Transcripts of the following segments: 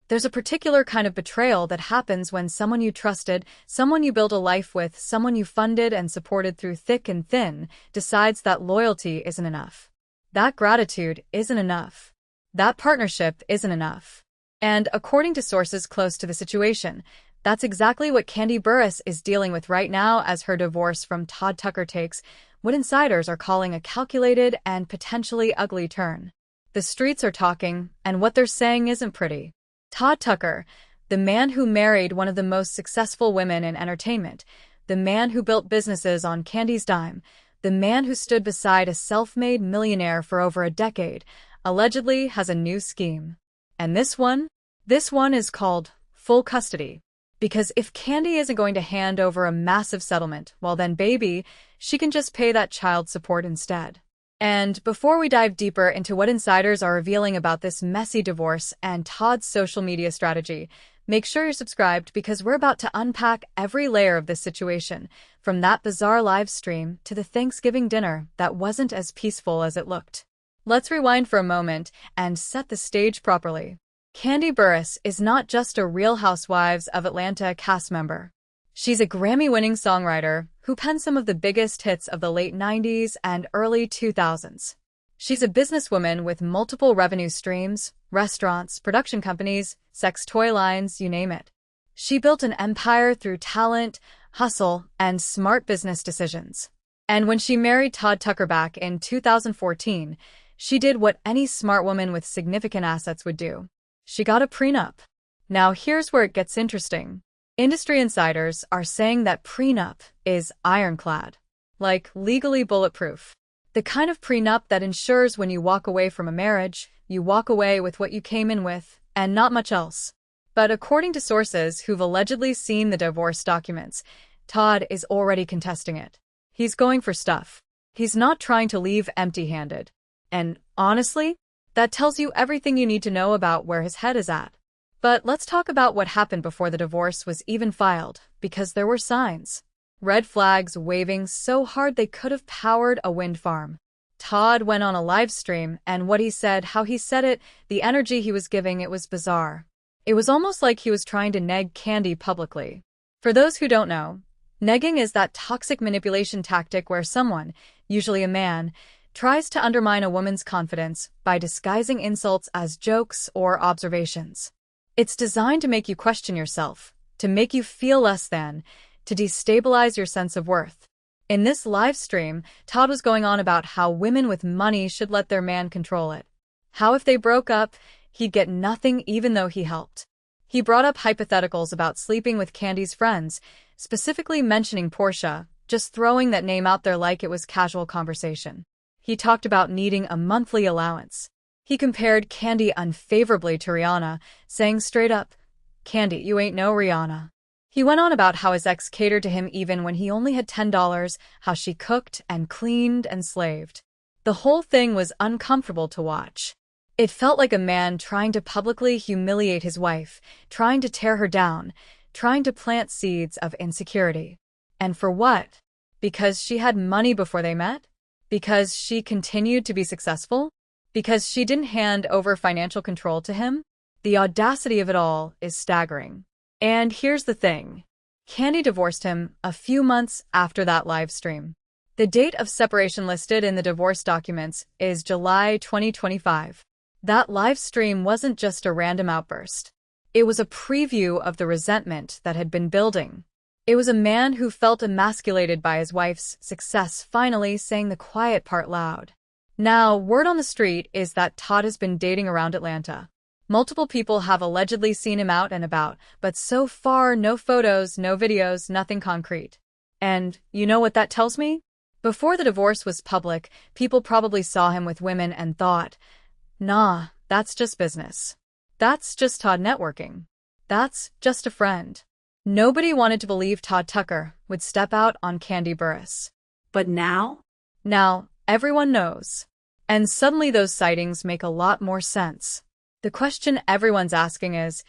There's a particular kind of betrayal that happens when someone you trusted, someone you built a life with, someone you funded and supported through thick and thin, decides that loyalty isn't enough. That gratitude isn't enough. That partnership isn't enough. And according to sources close to the situation, that's exactly what Kandi Burrus is dealing with right now as her divorce from Todd Tucker takes what insiders are calling a calculated and potentially ugly turn. The streets are talking, and what they're saying isn't pretty. Todd Tucker, the man who married one of the most successful women in entertainment, the man who built businesses on Kandi's dime, the man who stood beside a self-made millionaire for over a decade, allegedly has a new scheme. And this one is called full custody. Because if Kandi isn't going to hand over a massive settlement, well then baby, she can just pay that child support instead. And before we dive deeper into what insiders are revealing about this messy divorce and Todd's social media strategy, make sure you're subscribed because we're about to unpack every layer of this situation, from that bizarre live stream to the Thanksgiving dinner that wasn't as peaceful as it looked. Let's rewind for a moment and set the stage properly. Kandi Burrus is not just a Real Housewives of Atlanta cast member. She's a Grammy-winning songwriter who penned some of the biggest hits of the late 90s and early 2000s. She's a businesswoman with multiple revenue streams, restaurants, production companies, sex toy lines, you name it. She built an empire through talent, hustle, and smart business decisions. And when she married Todd Tucker back in 2014, she did what any smart woman with significant assets would do. She got a prenup. Now here's where it gets interesting. Industry insiders are saying that prenup is ironclad, like legally bulletproof. The kind of prenup that ensures when you walk away from a marriage, you walk away with what you came in with, and not much else. But according to sources who've allegedly seen the divorce documents, Todd is already contesting it. He's going for stuff. He's not trying to leave empty-handed. And honestly, that tells you everything you need to know about where his head is at. But let's talk about what happened before the divorce was even filed, because there were signs. Red flags waving so hard they could have powered a wind farm. Todd went on a live stream, and what he said, how he said it, the energy he was giving, it was bizarre. It was almost like he was trying to neg Kandi publicly. For those who don't know, negging is that toxic manipulation tactic where someone, usually a man, tries to undermine a woman's confidence by disguising insults as jokes or observations. It's designed to make you question yourself, to make you feel less than, to destabilize your sense of worth. In this live stream, Todd was going on about how women with money should let their man control it. How if they broke up, he'd get nothing even though he helped. He brought up hypotheticals about sleeping with Kandi's friends, specifically mentioning Portia, just throwing that name out there like it was casual conversation. He talked about needing a monthly allowance. He compared Kandi unfavorably to Rihanna, saying straight up, "Kandi, you ain't no Rihanna." He went on about how his ex catered to him even when he only had $10, how she cooked and cleaned and slaved. The whole thing was uncomfortable to watch. It felt like a man trying to publicly humiliate his wife, trying to tear her down, trying to plant seeds of insecurity. And for what? Because she had money before they met? Because she continued to be successful? Because she didn't hand over financial control to him? The audacity of it all is staggering. And here's the thing. Kandi divorced him a few months after that live stream. The date of separation listed in the divorce documents is July 2025. That live stream wasn't just a random outburst. It was a preview of the resentment that had been building. It was a man who felt emasculated by his wife's success finally saying the quiet part loud. Now, word on the street is that Todd has been dating around Atlanta. Multiple people have allegedly seen him out and about, but so far no photos, no videos, nothing concrete. And you know what that tells me? Before the divorce was public, people probably saw him with women and thought, nah, that's just business. That's just Todd networking. That's just a friend. Nobody wanted to believe Todd Tucker would step out on Kandi Burrus. But now? Now, everyone knows. And suddenly those sightings make a lot more sense. The question everyone's asking is,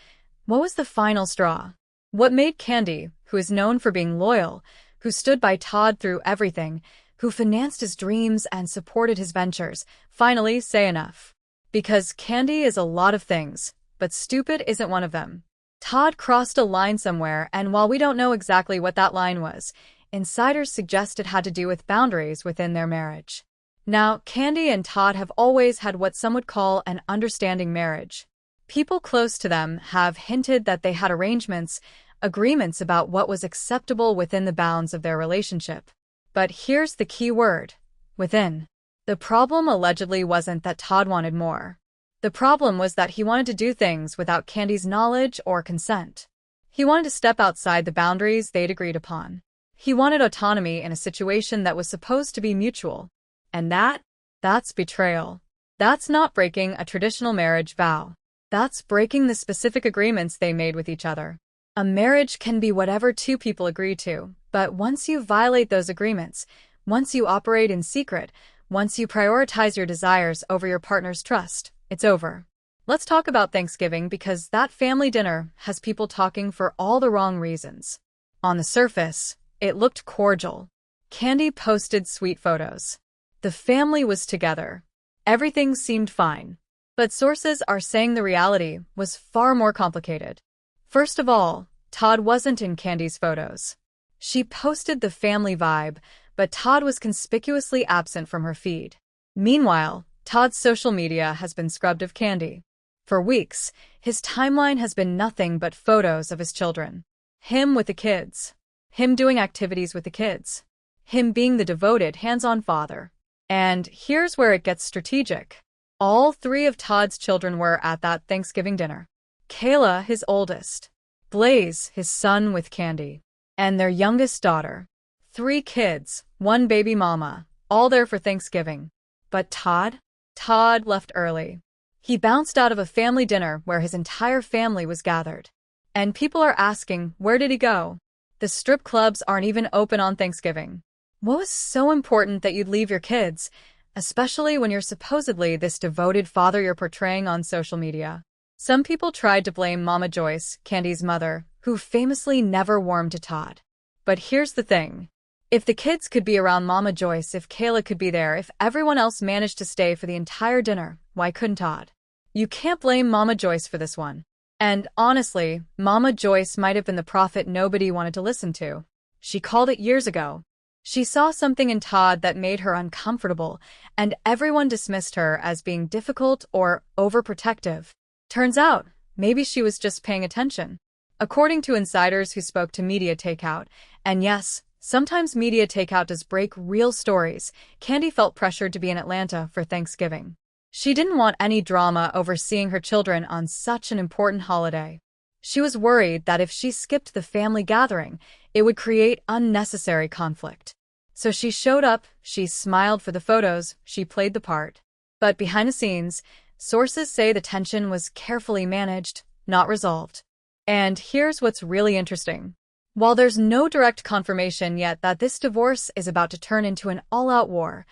what was the final straw? What made Kandi, who is known for being loyal, who stood by Todd through everything, who financed his dreams and supported his ventures, finally say enough? Because Kandi is a lot of things, but stupid isn't one of them. Todd crossed a line somewhere, and while we don't know exactly what that line was, insiders suggest it had to do with boundaries within their marriage. Now, Kandi and Todd have always had what some would call an understanding marriage. People close to them have hinted that they had agreements about what was acceptable within the bounds of their relationship. But here's the key word: within. The problem allegedly wasn't that Todd wanted more. The problem was that he wanted to do things without Kandi's knowledge or consent. He wanted to step outside the boundaries they'd agreed upon. He wanted autonomy in a situation that was supposed to be mutual. And that's betrayal. That's not breaking a traditional marriage vow. That's breaking the specific agreements they made with each other. A marriage can be whatever two people agree to, but once you violate those agreements, once you operate in secret, once you prioritize your desires over your partner's trust, it's over. Let's talk about Thanksgiving, because that family dinner has people talking for all the wrong reasons. On the surface, it looked cordial. Kandi posted sweet photos. The family was together. Everything seemed fine. But sources are saying the reality was far more complicated. First of all, Todd wasn't in Kandi's photos. She posted the family vibe, but Todd was conspicuously absent from her feed. Meanwhile, Todd's social media has been scrubbed of Kandi. For weeks, his timeline has been nothing but photos of his children. Him with the kids. Him doing activities with the kids. Him being the devoted, hands-on father. And here's where it gets strategic. All three of Todd's children were at that Thanksgiving dinner. Kayla, his oldest. Blaze, his son with Kandi. And their youngest daughter. 3 kids, 1 baby mama, all there for Thanksgiving. But Todd? Todd left early. He bounced out of a family dinner where his entire family was gathered. And people are asking, where did he go? The strip clubs aren't even open on Thanksgiving. What was so important that you'd leave your kids, especially when you're supposedly this devoted father you're portraying on social media? Some people tried to blame Mama Joyce, Kandi's mother, who famously never warmed to Todd. But here's the thing. If the kids could be around Mama Joyce, if Kayla could be there, if everyone else managed to stay for the entire dinner, why couldn't Todd? You can't blame Mama Joyce for this one. And honestly, Mama Joyce might have been the prophet nobody wanted to listen to. She called it years ago. She saw something in Todd that made her uncomfortable, and everyone dismissed her as being difficult or overprotective. Turns out, maybe she was just paying attention. According to insiders who spoke to Media Takeout, and yes, sometimes Media Takeout does break real stories, Kandi felt pressured to be in Atlanta for Thanksgiving. She didn't want any drama over seeing her children on such an important holiday. She was worried that if she skipped the family gathering, it would create unnecessary conflict. So she showed up, she smiled for the photos, she played the part. But behind the scenes, sources say the tension was carefully managed, not resolved. And here's what's really interesting. While there's no direct confirmation yet that this divorce is about to turn into an all-out war,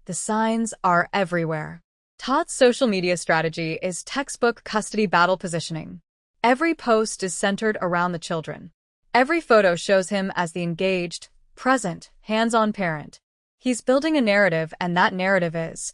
the signs are everywhere. Todd's social media strategy is textbook custody battle positioning. Every post is centered around the children. Every photo shows him as the engaged, present, hands-on parent. He's building a narrative, and that narrative is,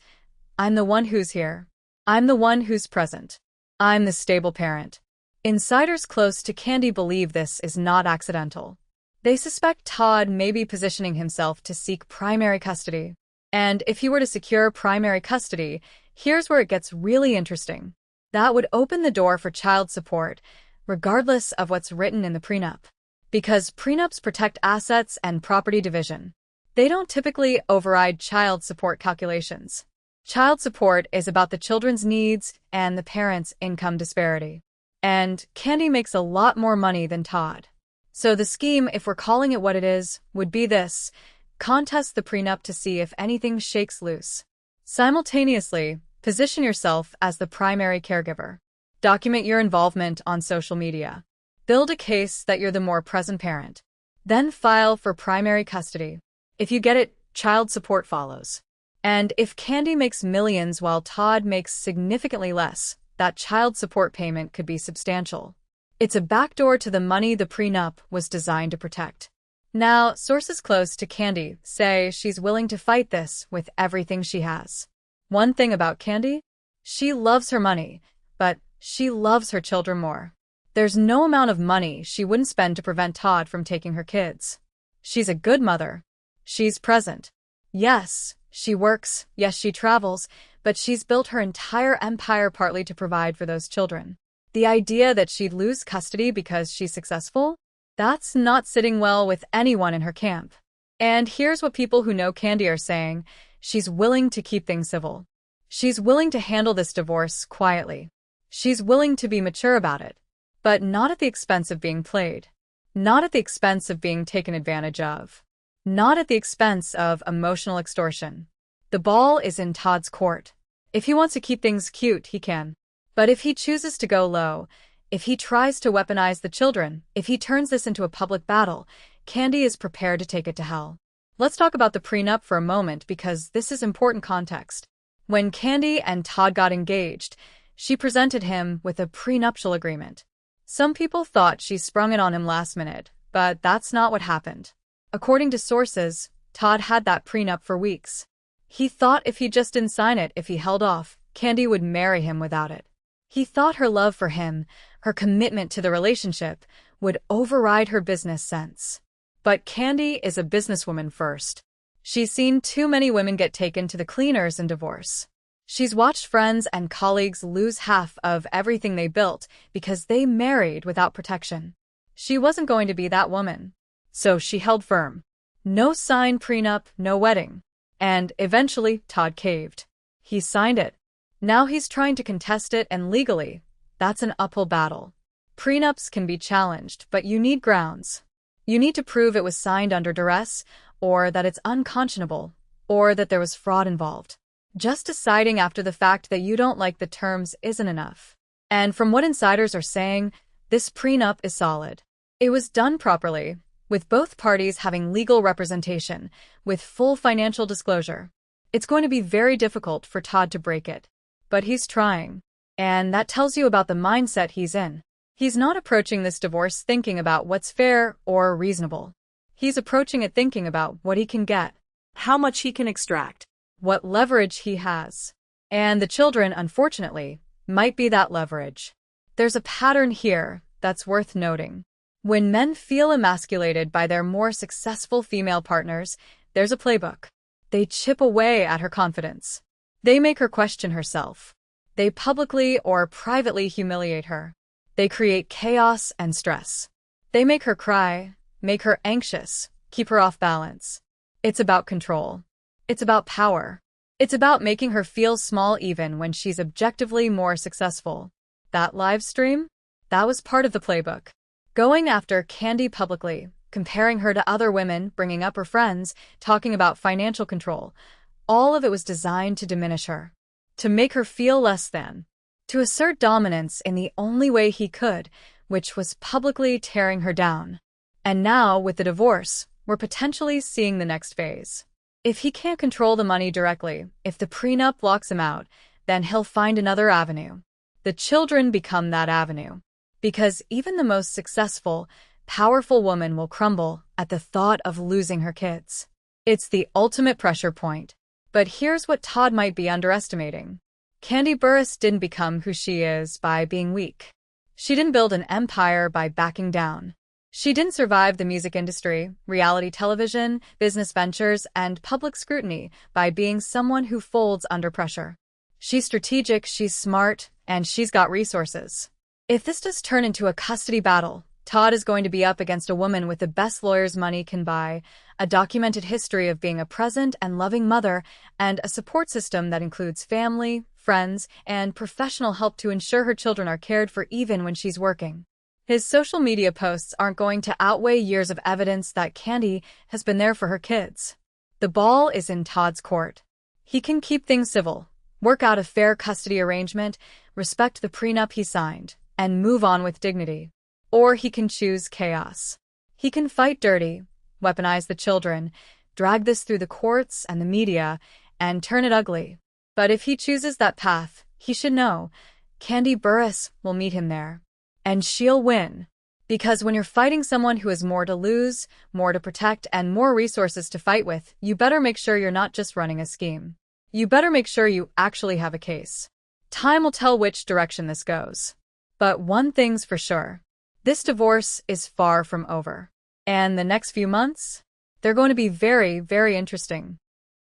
I'm the one who's here. I'm the one who's present. I'm the stable parent. Insiders close to Kandi believe this is not accidental. They suspect Todd may be positioning himself to seek primary custody. And if he were to secure primary custody, here's where it gets really interesting. That would open the door for child support, regardless of what's written in the prenup. Because prenups protect assets and property division. They don't typically override child support calculations. Child support is about the children's needs and the parents' income disparity. And Kandi makes a lot more money than Todd. So the scheme, if we're calling it what it is, would be this: contest the prenup to see if anything shakes loose. Simultaneously, position yourself as the primary caregiver. Document your involvement on social media. Build a case that you're the more present parent. Then file for primary custody. If you get it, child support follows. And if Kandi makes millions while Todd makes significantly less, that child support payment could be substantial. It's a backdoor to the money the prenup was designed to protect. Now, sources close to Kandi say she's willing to fight this with everything she has. One thing about Kandi? She loves her money, but She loves her children more. There's no amount of money she wouldn't spend to prevent Todd from taking her kids. She's a good mother. She's present. Yes, she works, yes, she travels, but she's built her entire empire partly to provide for those children. The idea that she'd lose custody because she's successful? That's not sitting well with anyone in her camp. And here's what people who know Kandi are saying: she's willing to keep things civil. She's willing to handle this divorce quietly. She's willing to be mature about it. But not at the expense of being played. Not at the expense of being taken advantage of. Not at the expense of emotional extortion. The ball is in Todd's court. If he wants to keep things cute, he can. But if he chooses to go low, if he tries to weaponize the children, if he turns this into a public battle, Kandi is prepared to take it to hell. Let's talk about the prenup for a moment because this is important context. When Kandi and Todd got engaged, she presented him with a prenuptial agreement. Some people thought she sprung it on him last minute, but that's not what happened. According to sources, Todd had that prenup for weeks. He thought if he just didn't sign it, if he held off, Kandi would marry him without it. He thought her love for him, her commitment to the relationship, would override her business sense. But Kandi is a businesswoman first. She's seen too many women get taken to the cleaners in divorce. She's watched friends and colleagues lose half of everything they built because they married without protection. She wasn't going to be that woman. So she held firm. No signed prenup, no wedding. And eventually, Todd caved. He signed it. Now he's trying to contest it, and legally, that's an uphill battle. Prenups can be challenged, but you need grounds. You need to prove it was signed under duress, or that it's unconscionable, or that there was fraud involved. Just deciding after the fact that you don't like the terms isn't enough. And from what insiders are saying, this prenup is solid. It was done properly, with both parties having legal representation, with full financial disclosure. It's going to be very difficult for Todd to break it. But he's trying. And that tells you about the mindset he's in. He's not approaching this divorce thinking about what's fair or reasonable. He's approaching it thinking about what he can get, how much he can extract, what leverage he has. And the children, unfortunately, might be that leverage. There's a pattern here that's worth noting. When men feel emasculated by their more successful female partners, there's a playbook. They chip away at her confidence. They make her question herself. They publicly or privately humiliate her. They create chaos and stress. They make her cry, make her anxious, keep her off balance. It's about control. It's about power. It's about making her feel small even when she's objectively more successful. That live stream? That was part of the playbook. Going after Kandi publicly, comparing her to other women, bringing up her friends, talking about financial control. All of it was designed to diminish her, to make her feel less than, to assert dominance in the only way he could, which was publicly tearing her down. And now, with the divorce, we're potentially seeing the next phase. If he can't control the money directly, if the prenup locks him out, then he'll find another avenue. The children become that avenue. Because even the most successful, powerful woman will crumble at the thought of losing her kids. It's the ultimate pressure point. But here's what Todd might be underestimating. Kandi Burrus didn't become who she is by being weak. She didn't build an empire by backing down. She didn't survive the music industry, reality television, business ventures, and public scrutiny by being someone who folds under pressure. She's strategic, she's smart, and she's got resources. If this does turn into a custody battle, Todd is going to be up against a woman with the best lawyers money can buy, a documented history of being a present and loving mother, and a support system that includes family, friends, and professional help to ensure her children are cared for even when she's working. His social media posts aren't going to outweigh years of evidence that Kandi has been there for her kids. The ball is in Todd's court. He can keep things civil, work out a fair custody arrangement, respect the prenup he signed, and move on with dignity. Or he can choose chaos. He can fight dirty, weaponize the children, drag this through the courts and the media, and turn it ugly. But if he chooses that path, he should know Kandi Burrus will meet him there. And she'll win. Because when you're fighting someone who has more to lose, more to protect, and more resources to fight with, you better make sure you're not just running a scheme. You better make sure you actually have a case. Time will tell which direction this goes. But one thing's for sure. This divorce is far from over. And the next few months, they're going to be very, very interesting.